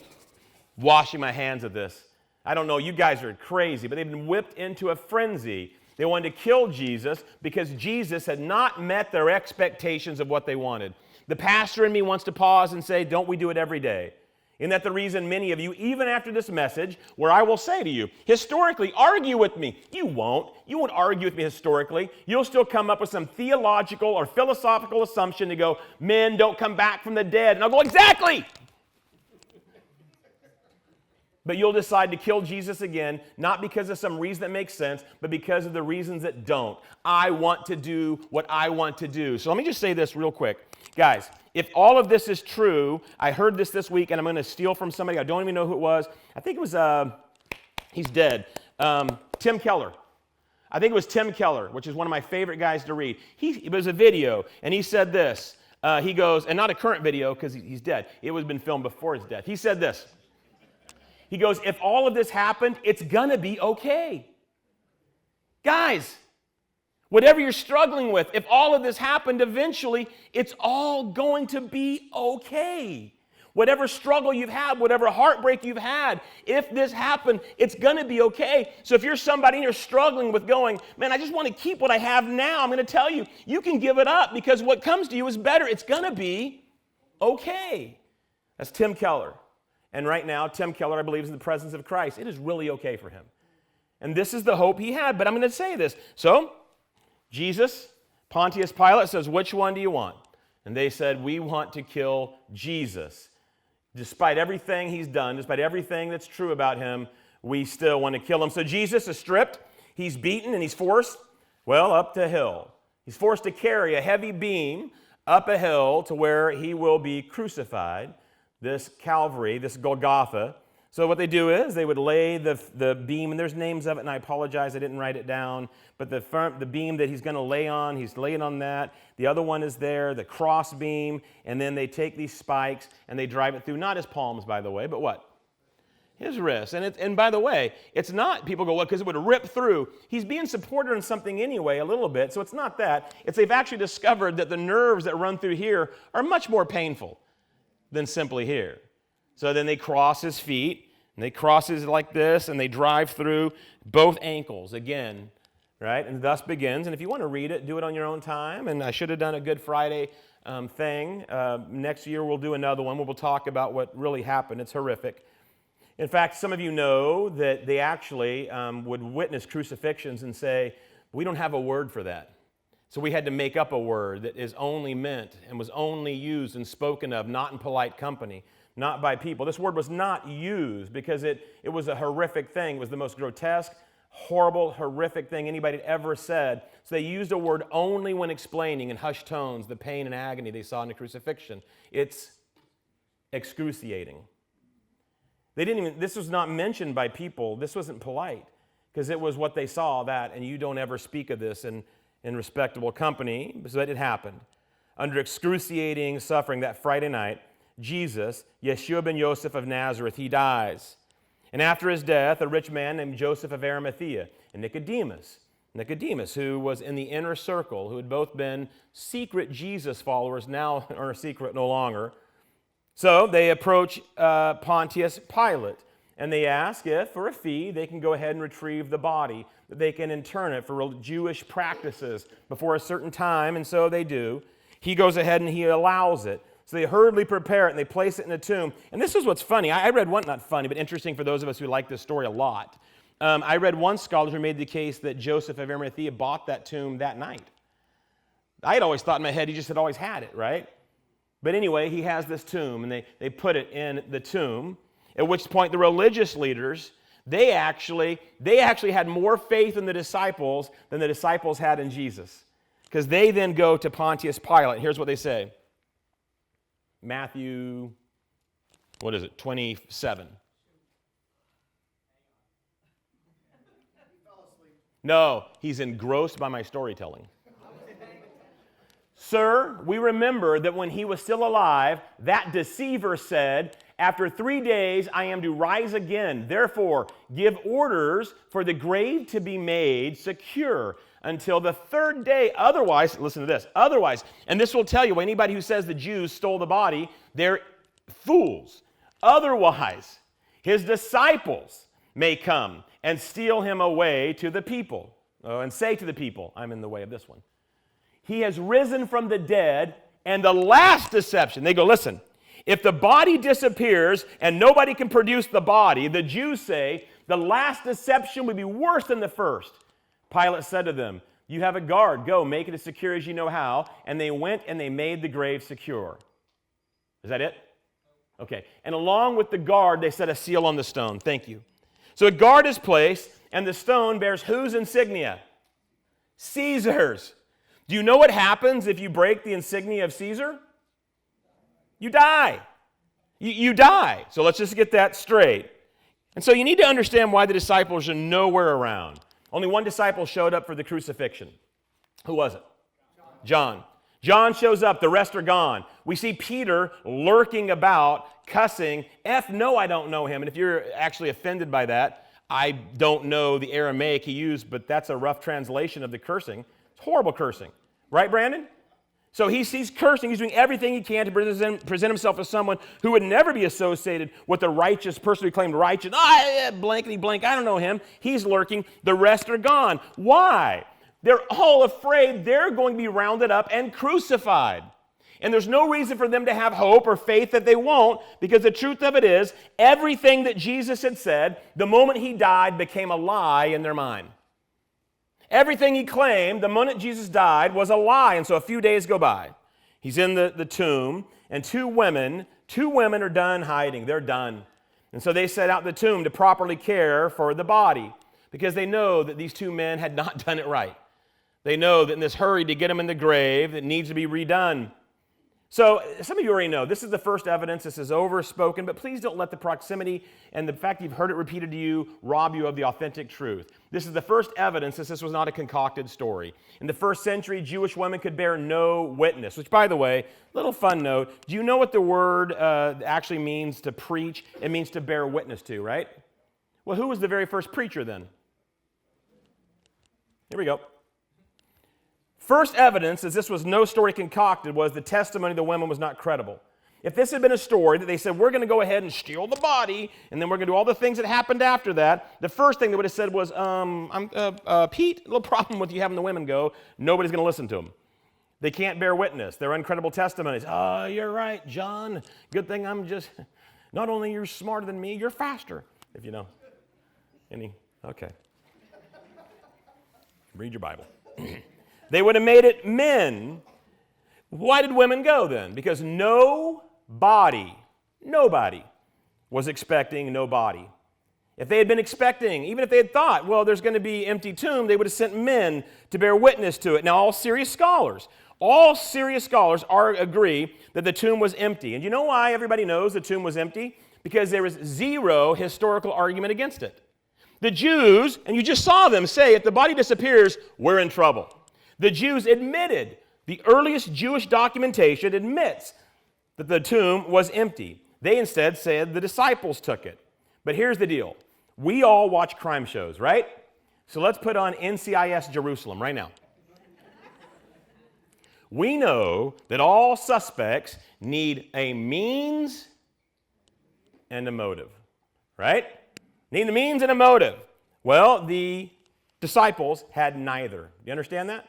washing my hands of this. I don't know, you guys are crazy, but they've been whipped into a frenzy. They wanted to kill Jesus because Jesus had not met their expectations of what they wanted. The pastor in me wants to pause and say, don't we do it every day? Isn't that the reason many of you, even after this message, where I will say to you, historically, argue with me. You won't. You won't argue with me historically. You'll still come up with some theological or philosophical assumption to go, men don't come back from the dead. And I'll go, exactly! But you'll decide to kill Jesus again, not because of some reason that makes sense, but because of the reasons that don't. I want to do what I want to do. So let me just say this real quick. Guys, if all of this is true, I heard this week, and I'm going to steal from somebody. I don't even know who it was. I think it was, he's dead, Tim Keller. I think it was Tim Keller, which is one of my favorite guys to read. It was a video, and he said this. He goes, and not a current video because he's dead. It was been filmed before his death. He said this. He goes, if all of this happened, it's going to be okay. Guys, whatever you're struggling with, if all of this happened eventually, it's all going to be okay. Whatever struggle you've had, whatever heartbreak you've had, if this happened, it's going to be okay. So if you're somebody and you're struggling with going, man, I just want to keep what I have now, I'm going to tell you, you can give it up because what comes to you is better. It's going to be okay. That's Tim Keller. And right now, Tim Keller, I believe, is in the presence of Christ. It is really okay for him. And this is the hope he had. But I'm going to say this. So, Jesus, Pontius Pilate says, which one do you want? And they said, we want to kill Jesus. Despite everything he's done, despite everything that's true about him, we still want to kill him. So Jesus is stripped, he's beaten, and he's forced, up the hill. He's forced to carry a heavy beam up a hill to where he will be crucified. This Calvary, this Golgotha, So what they do is they would lay the beam, and there's names of it, and I apologize, I didn't write it down, but the beam that he's going to lay on, he's laying on that. The other one is there, the cross beam, and then they take these spikes and they drive it through, not his palms, by the way, but what? His wrists. And by the way, it's not, people go, well, because it would rip through. He's being supported on something anyway, a little bit, so it's not that. It's they've actually discovered that the nerves that run through here are much more painful than simply here. So then they cross his feet, and they cross his like this, and they drive through both ankles again, right? And thus begins. And if you want to read it, do it on your own time. And I should have done a Good Friday thing. Next year we'll do another one where we'll talk about what really happened. It's horrific. In fact, some of you know that they actually would witness crucifixions and say, we don't have a word for that. So we had to make up a word that is only meant and was only used and spoken of, not in polite company, not by people. This word was not used because it was a horrific thing. It was the most grotesque, horrible, horrific thing anybody had ever said. So they used a word only when explaining in hushed tones the pain and agony they saw in the crucifixion. It's excruciating. This was not mentioned by people. This wasn't polite because it was what they saw, that, and you don't ever speak of this in respectable company, so that it happened. Under excruciating suffering that Friday night, Jesus, Yeshua ben Yosef of Nazareth, he dies. And after his death, a rich man named Joseph of Arimathea and Nicodemus, who was in the inner circle, who had both been secret Jesus followers, now are secret no longer. So they approach Pontius Pilate, and they ask if, for a fee, they can go ahead and retrieve the body, that they can intern it for Jewish practices before a certain time, and so they do. He goes ahead and he allows it. So they hurriedly prepare it, and they place it in a tomb. And this is what's funny. I read one, not funny, but interesting for those of us who like this story a lot. I read one scholar who made the case that Joseph of Arimathea bought that tomb that night. I had always thought in my head he just had always had it, right? But anyway, he has this tomb, and they put it in the tomb, at which point the religious leaders, they actually had more faith in the disciples than the disciples had in Jesus. Because they then go to Pontius Pilate. Here's what they say. Matthew, 27. No, he's engrossed by my storytelling. Sir, we remember that when he was still alive, that deceiver said, after 3 days I am to rise again. Therefore, give orders for the grave to be made secure until the third day. Otherwise, listen to this, otherwise, and this will tell you, anybody who says the Jews stole the body, they're fools. Otherwise, his disciples may come and steal him away to the people, and say to the people, I'm in the way of this one. He has risen from the dead, and the last deception, they go, listen, if the body disappears and nobody can produce the body, the Jews say, the last deception would be worse than the first. Pilate said to them, you have a guard, go, make it as secure as you know how. And they went and they made the grave secure. Is that it? Okay. And along with the guard, they set a seal on the stone. Thank you. So a guard is placed, and the stone bears whose insignia? Caesar's. Do you know what happens if you break the insignia of Caesar? You die. You die. So let's just get that straight. And so you need to understand why the disciples are nowhere around. Only one disciple showed up for the crucifixion. Who was it? John. John shows up. The rest are gone. We see Peter lurking about, cussing. No, I don't know him. And if you're actually offended by that, I don't know the Aramaic he used, but that's a rough translation of the cursing. It's horrible cursing. Right, Brandon? So he's cursing. He's doing everything he can to present himself as someone who would never be associated with the righteous person who claimed righteous. Blankety blank, I don't know him. He's lurking. The rest are gone. Why? They're all afraid they're going to be rounded up and crucified. And there's no reason for them to have hope or faith that they won't, because the truth of it is, everything that Jesus had said, the moment he died, became a lie in their mind. Everything he claimed the moment Jesus died was a lie. And so a few days go by. He's in the tomb, and two women are done hiding. They're done. And so they set out the tomb to properly care for the body, because they know that these two men had not done it right. They know that in this hurry to get him in the grave, it needs to be redone. So some of you already know, this is the first evidence. This is overspoken, but please don't let the proximity and the fact you've heard it repeated to you rob you of the authentic truth. This is the first evidence that this was not a concocted story. In the first century, Jewish women could bear no witness, which, by the way, little fun note, do you know what the word actually means to preach? It means to bear witness to, right? Well, who was the very first preacher then? Here we go. First evidence, as this was no story concocted, was the testimony of the women was not credible. If this had been a story that they said, we're going to go ahead and steal the body, and then we're going to do all the things that happened after that, the first thing they would have said was, Pete, a little problem with you having the women go. Nobody's going to listen to them. They can't bear witness. They're uncredible testimonies. Oh, you're right, John. Good thing I'm just, not only you're smarter than me, you're faster, if you know. Okay. Read your Bible. They would have made it men. Why did women go then? Because nobody was expecting no body. If they had been expecting, even if they had thought, well, there's going to be empty tomb, they would have sent men to bear witness to it. Now, all serious scholars agree that the tomb was empty. And you know why everybody knows the tomb was empty? Because there was zero historical argument against it. The Jews, and you just saw them say, if the body disappears, we're in trouble. The Jews admitted, the earliest Jewish documentation admits that the tomb was empty. They instead said the disciples took it. But here's the deal. We all watch crime shows, right? So let's put on CSI Jerusalem right now. We know that all suspects need a means and a motive, right? Need a means and a motive. Well, the disciples had neither. Do you understand that?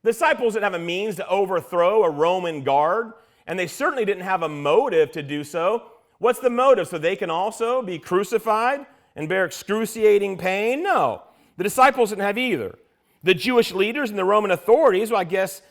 The disciples didn't have a means to overthrow a Roman guard, and they certainly didn't have a motive to do so. What's the motive? So they can also be crucified and bear excruciating pain? No. The disciples didn't have either. The Jewish leaders and the Roman authorities, well, I guess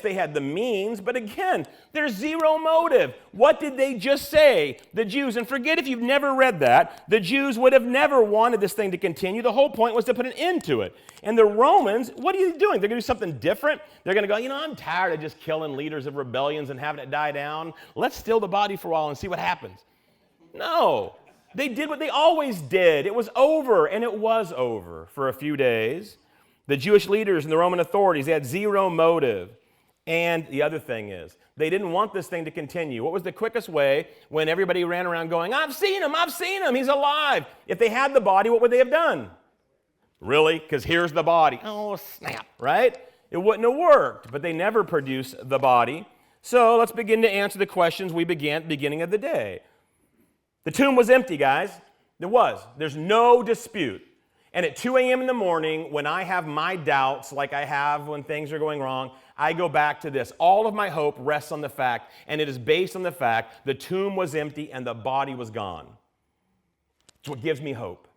they had the means, but again, there's zero motive. What did they just say? The Jews, and forget if you've never read that, the Jews would have never wanted this thing to continue. The whole point was to put an end to it. And the Romans, what are you doing? They're going to do something different? They're going to go, I'm tired of just killing leaders of rebellions and having it die down. Let's steal the body for a while and see what happens. No. They did what they always did. It was over, and it was over for a few days. The Jewish leaders and the Roman authorities, they had zero motive. And the other thing is, they didn't want this thing to continue. What was the quickest way when everybody ran around going, I've seen him, he's alive? If they had the body, what would they have done? Really? Because here's the body. Oh, snap, right? It wouldn't have worked, but they never produced the body. So let's begin to answer the questions we began at the beginning of the day. The tomb was empty, guys. It was. There's no dispute. And at 2 a.m. in the morning, when I have my doubts, like I have when things are going wrong, I go back to this. All of my hope rests on the fact, and it is based on the fact the tomb was empty and the body was gone. It's what gives me hope.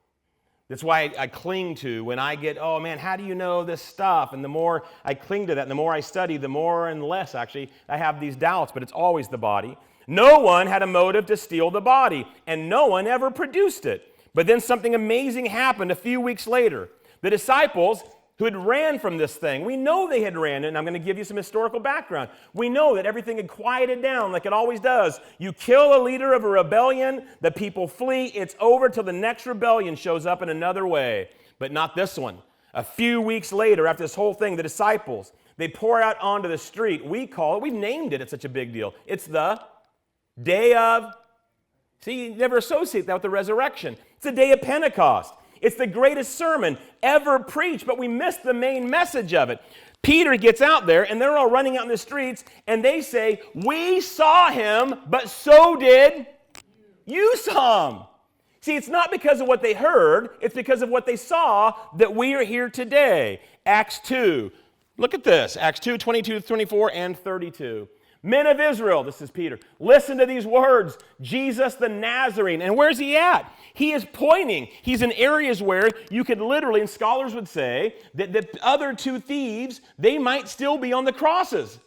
That's why I cling to when I get, oh man, how do you know this stuff? And the more I cling to that, and the more I study, the more and less actually I have these doubts, but it's always the body. No one had a motive to steal the body, and no one ever produced it. But then something amazing happened a few weeks later. The disciples who had ran from this thing, we know they had ran, and I'm going to give you some historical background. We know that everything had quieted down like it always does. You kill a leader of a rebellion, the people flee, it's over till the next rebellion shows up in another way. But not this one. A few weeks later, after this whole thing, the disciples, they pour out onto the street. We've named it, it's such a big deal. It's the day of, see, you never associate that with the resurrection. It's the day of Pentecost. It's the greatest sermon ever preached, but we missed the main message of it. Peter gets out there, and they're all running out in the streets, and they say, we saw him, but so did you saw him. See, it's not because of what they heard, it's because of what they saw that we are here today. Acts 2. Look at this. Acts 2, 22, 24, and 32. Men of Israel, this is Peter, listen to these words, Jesus the Nazarene. And where's he at? He is pointing. He's in areas where you could literally, and scholars would say, that the other two thieves, they might still be on the crosses.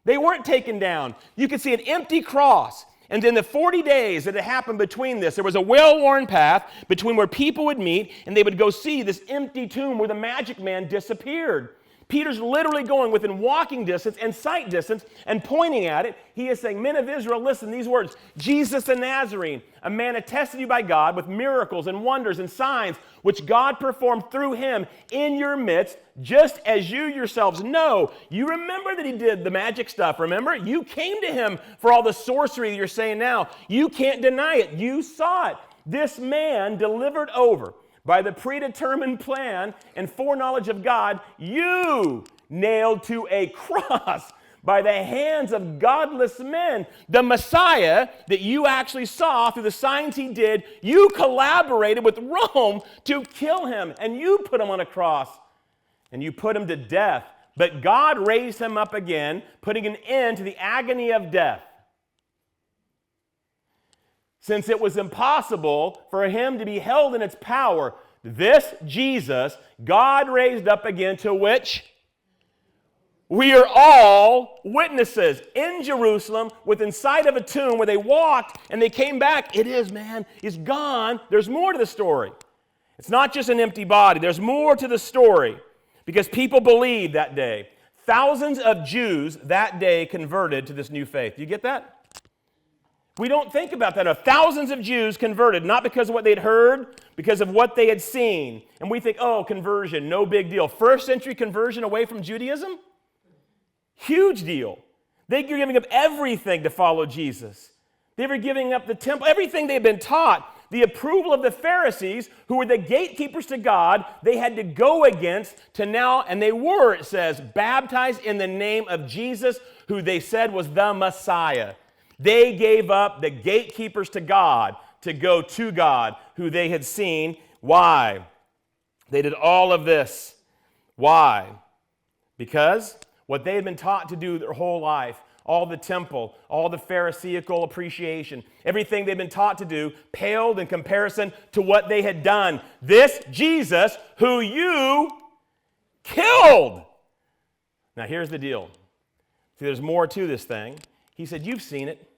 They weren't taken down. You could see an empty cross. And in the 40 days that had happened between this, there was a well-worn path between where people would meet, and they would go see this empty tomb where the magic man disappeared. Peter's literally going within walking distance and sight distance and pointing at it. He is saying, men of Israel, listen, these words, Jesus the Nazarene, a man attested to you by God with miracles and wonders and signs which God performed through him in your midst, just as you yourselves know. You remember that he did the magic stuff, remember? You came to him for all the sorcery that you're saying now. You can't deny it. You saw it. This man delivered over by the predetermined plan and foreknowledge of God, you nailed to a cross by the hands of godless men. The Messiah that you actually saw through the signs he did, you collaborated with Rome to kill him, and you put him on a cross, and you put him to death. But God raised him up again, putting an end to the agony of death. Since it was impossible for him to be held in its power, this Jesus God raised up again, to which we are all witnesses in Jerusalem, within sight of a tomb where they walked and they came back. It is, man, it's gone. There's more to the story. It's not just an empty body. There's more to the story because people believed that day. Thousands of Jews that day converted to this new faith. Do you get that? We don't think about that. Thousands of Jews converted, not because of what they'd heard, because of what they had seen. And we think, oh, conversion, no big deal. First century conversion away from Judaism? Huge deal. They were giving up everything to follow Jesus. They were giving up the temple, everything they'd been taught. The approval of the Pharisees, who were the gatekeepers to God, they had to go against to now, and they were, it says, baptized in the name of Jesus, who they said was the Messiah. They gave up the gatekeepers to God to go to God, who they had seen. Why? They did all of this. Why? Because what they had been taught to do their whole life, all the temple, all the Pharisaical appreciation, everything they'd been taught to do paled in comparison to what they had done. This Jesus, who you killed. Now here's the deal. See, there's more to this thing. He said, you've seen it.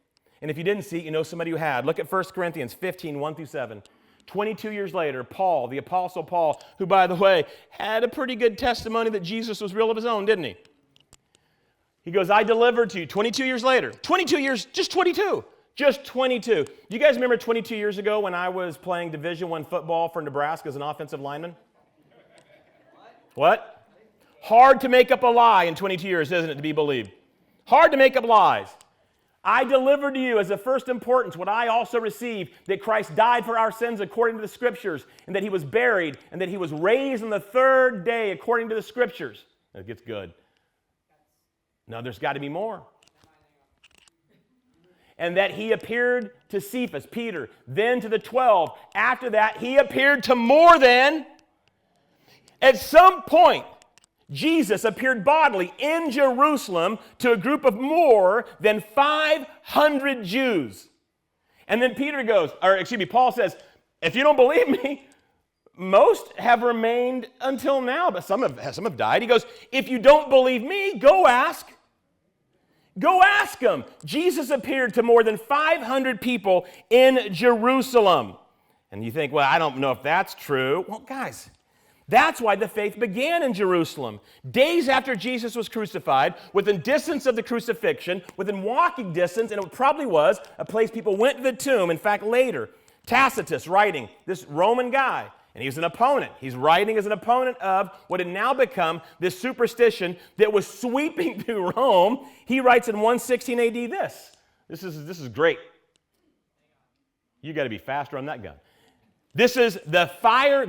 And if you didn't see it, you know somebody who had. Look at 1 Corinthians 15, 1 through 7. 22 years later, Paul, the Apostle Paul, who, by the way, had a pretty good testimony that Jesus was real of his own, didn't he? He goes, I delivered to you 22 years later. 22 years, just 22. Just 22. Do you guys remember 22 years ago when I was playing Division I football for Nebraska as an offensive lineman? What? Hard to make up a lie in 22 years, isn't it, to be believed? Hard to make up lies. I delivered to you as of first importance what I also received, that Christ died for our sins according to the Scriptures, and that he was buried, and that he was raised on the third day according to the Scriptures. It gets good. No, there's got to be more. And that he appeared to Cephas, Peter, then to the 12. After that, he appeared to more than. At some point, Jesus appeared bodily in Jerusalem to a group of more than 500 Jews. And then Paul says, if you don't believe me, most have remained until now, but some have died. He goes, if you don't believe me, go ask. Go ask them. Jesus appeared to more than 500 people in Jerusalem. And you think, well, I don't know if that's true. Well, guys, that's why the faith began in Jerusalem. Days after Jesus was crucified, within distance of the crucifixion, within walking distance, and it probably was a place people went to the tomb. In fact, later, Tacitus writing, this Roman guy, and he's an opponent. He's writing as an opponent of what had now become this superstition that was sweeping through Rome. He writes in 116 AD this. This is great. You got to be faster on that gun. This is the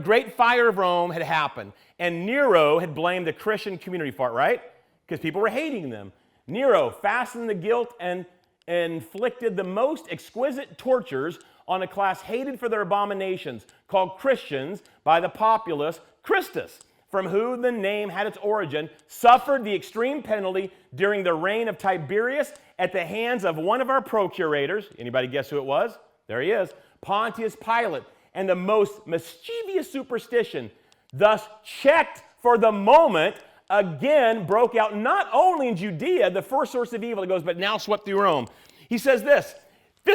great fire of Rome had happened, and Nero had blamed the Christian community for it, right? Because people were hating them. Nero fastened the guilt and inflicted the most exquisite tortures on a class hated for their abominations, called Christians by the populace, Christus, from whom the name had its origin, suffered the extreme penalty during the reign of Tiberius at the hands of one of our procurators. Anybody guess who it was? There he is, Pontius Pilate. And the most mischievous superstition, thus checked for the moment, again broke out not only in Judea, the first source of evil, it goes, but now swept through Rome. He says this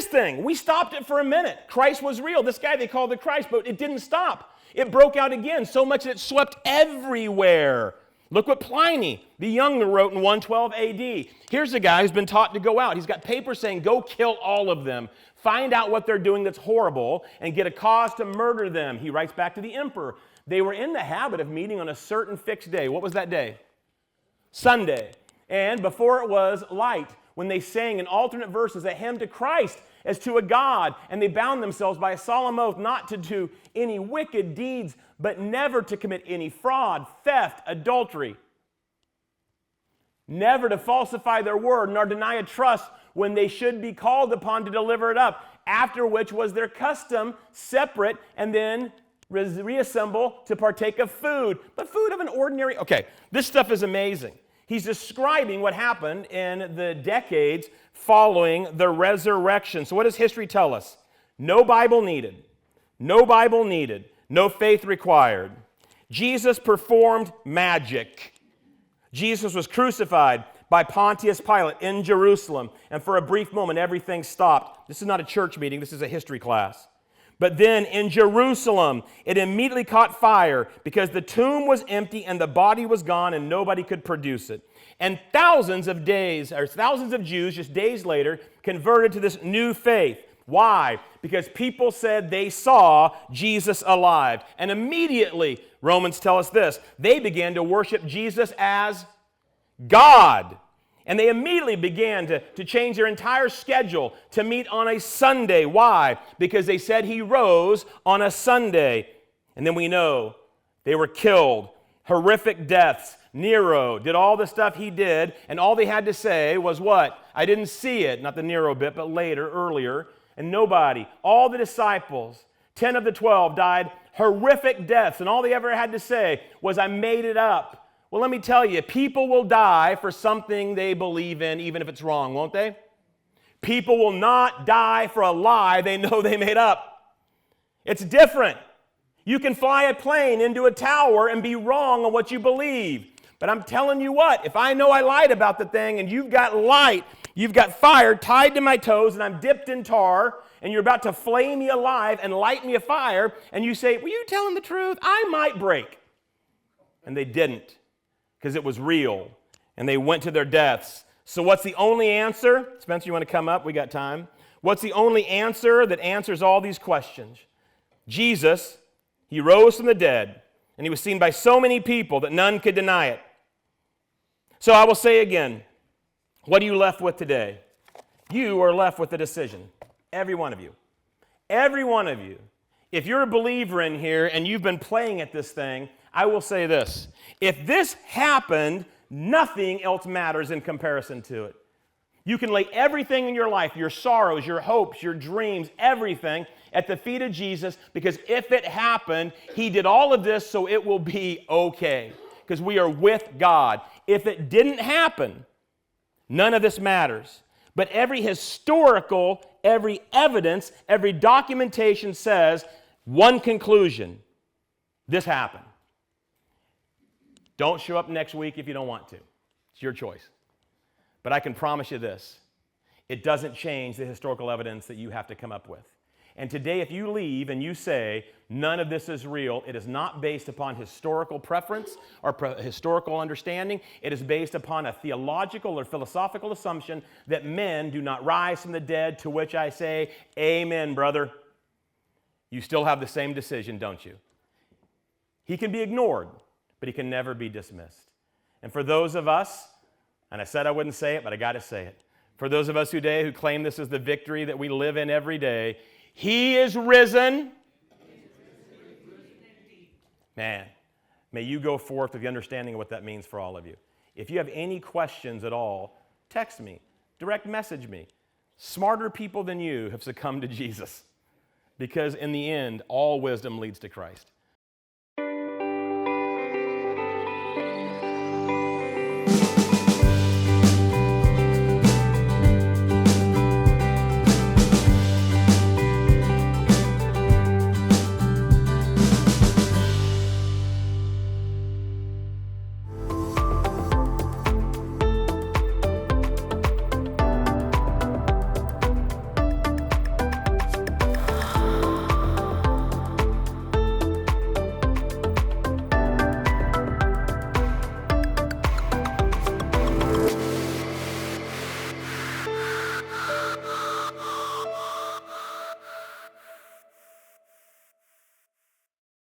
thing, we stopped it for a minute. Christ was real. This guy they called the Christ, but it didn't stop. It broke out again, so much that it swept everywhere. Look what Pliny the Younger wrote in 112 AD. Here's a guy who's been taught to go out. He's got papers saying, go kill all of them. Find out what they're doing that's horrible and get a cause to murder them. He writes back to the emperor. They were in the habit of meeting on a certain fixed day. What was that day? Sunday. And before it was light, when they sang in alternate verses a hymn to Christ as to a God, and they bound themselves by a solemn oath not to do any wicked deeds, but never to commit any fraud, theft, adultery, never to falsify their word, nor deny a trust when they should be called upon to deliver it up, after which was their custom, separate, and then reassemble to partake of food, but food of an ordinary... Okay, this stuff is amazing. He's describing what happened in the decades following the resurrection. So what does history tell us? No Bible needed. No Bible needed. No faith required. Jesus performed magic. Jesus was crucified by Pontius Pilate in Jerusalem, and for a brief moment everything stopped. This is not a church meeting, this is a history class. But then in Jerusalem, it immediately caught fire because the tomb was empty and the body was gone and nobody could produce it. And thousands of Jews just days later converted to this new faith. Why? Because people said they saw Jesus alive. And immediately, Romans tell us this, they began to worship Jesus as God. And they immediately began to change their entire schedule to meet on a Sunday. Why? Because they said he rose on a Sunday. And then we know they were killed. Horrific deaths. Nero did all the stuff he did, and all they had to say was what? I didn't see it. Not the Nero bit, but later, earlier. And nobody, all the disciples, 10 of the 12 died horrific deaths, and all they ever had to say was, I made it up. Well, let me tell you, people will die for something they believe in, even if it's wrong, won't they? People will not die for a lie they know they made up. It's different. You can fly a plane into a tower and be wrong on what you believe. But I'm telling you what, if I know I lied about the thing and you've got light, you've got fire tied to my toes and I'm dipped in tar and you're about to flay me alive and light me a fire and you say, were you telling the truth? I might break. And they didn't. Because it was real, and they went to their deaths. So what's the only answer? Spencer, you want to come up? We got time. What's the only answer that answers all these questions? Jesus, he rose from the dead, and he was seen by so many people that none could deny it. So I will say again, what are you left with today? You are left with a decision. Every one of you. Every one of you. If you're a believer in here and you've been playing at this thing, I will say this. If this happened, nothing else matters in comparison to it. You can lay everything in your life, your sorrows, your hopes, your dreams, everything at the feet of Jesus, because if it happened, he did all of this so it will be okay, because we are with God. If it didn't happen, none of this matters. But every historical, every evidence, every documentation says one conclusion: this happened. Don't show up next week if you don't want to. It's your choice. But I can promise you this. It doesn't change the historical evidence that you have to come up with. And today, if you leave and you say, none of this is real, it is not based upon historical preference or historical understanding. It is based upon a theological or philosophical assumption that men do not rise from the dead, to which I say, amen, brother. You still have the same decision, don't you? He can be ignored, but he can never be dismissed. And for those of us, and I said I wouldn't say it, but I got to say it. For those of us today who claim this is the victory that we live in every day, he is risen. Man, may you go forth with the understanding of what that means for all of you. If you have any questions at all, text me, direct message me. Smarter people than you have succumbed to Jesus, because in the end, all wisdom leads to Christ.